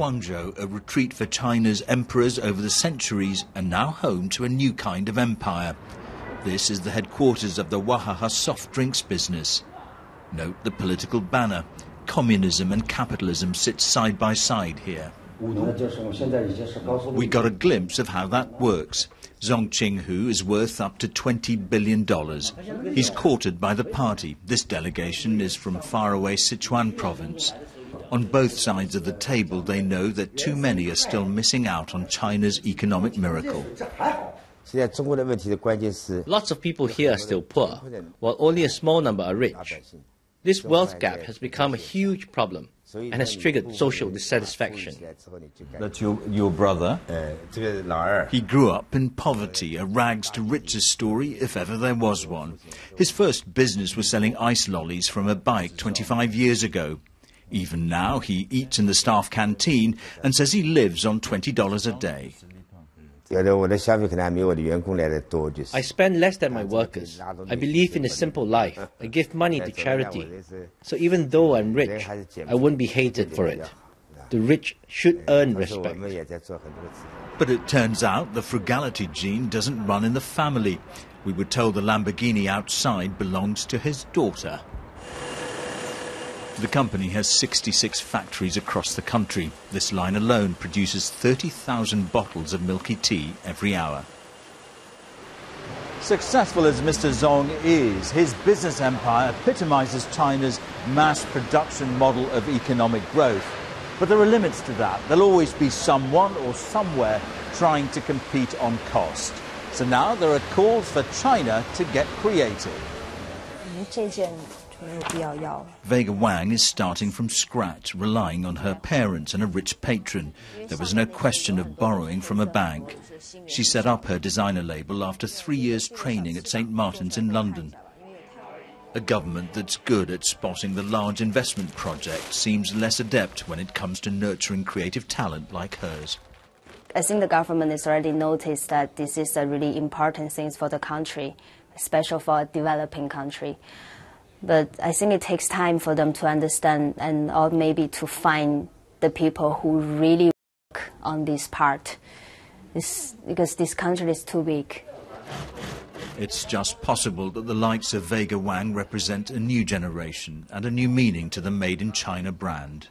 Guangzhou, a retreat for China's emperors over the centuries, and now home to a new kind of empire. This is the headquarters of the Wahaha soft drinks business. Note the political banner. Communism and capitalism sit side by side here. We got a glimpse of how that works. Zong Qing Hou is worth up to $20 billion. He's courted by the party. This delegation is from faraway Sichuan province. On both sides of the table, they know that too many are still missing out on China's economic miracle. Lots of people here are still poor, while only a small number are rich. This wealth gap has become a huge problem and has triggered social dissatisfaction. That's your brother? He grew up in poverty, a rags to riches story, if ever there was one. His first business was selling ice lollies from a bike 25 years ago. Even now, he eats in the staff canteen and says he lives on $20 a day. I spend less than my workers. I believe in a simple life. I give money to charity. So even though I'm rich, I wouldn't be hated for it. The rich should earn respect. But it turns out the frugality gene doesn't run in the family. We were told the Lamborghini outside belongs to his daughter. The company has 66 factories across the country. This line alone produces 30,000 bottles of milky tea every hour. Successful as Mr. Zong is, his business empire epitomizes China's mass production model of economic growth. But there are limits to that. There'll always be someone or somewhere trying to compete on cost. So now there are calls for China to get creative. Vega Wang is starting from scratch, relying on her parents and a rich patron. There was no question of borrowing from a bank. She set up her designer label after 3 years training at St. Martin's in London. A government that's good at spotting the large investment project seems less adept when it comes to nurturing creative talent like hers. I think the government has already noticed that this is a really important thing for the country, especially for a developing country. But I think it takes time for them to understand or maybe to find the people who really work on this part. Because this country is too big. It's just possible that the likes of Vega Wang represent a new generation and a new meaning to the Made in China brand.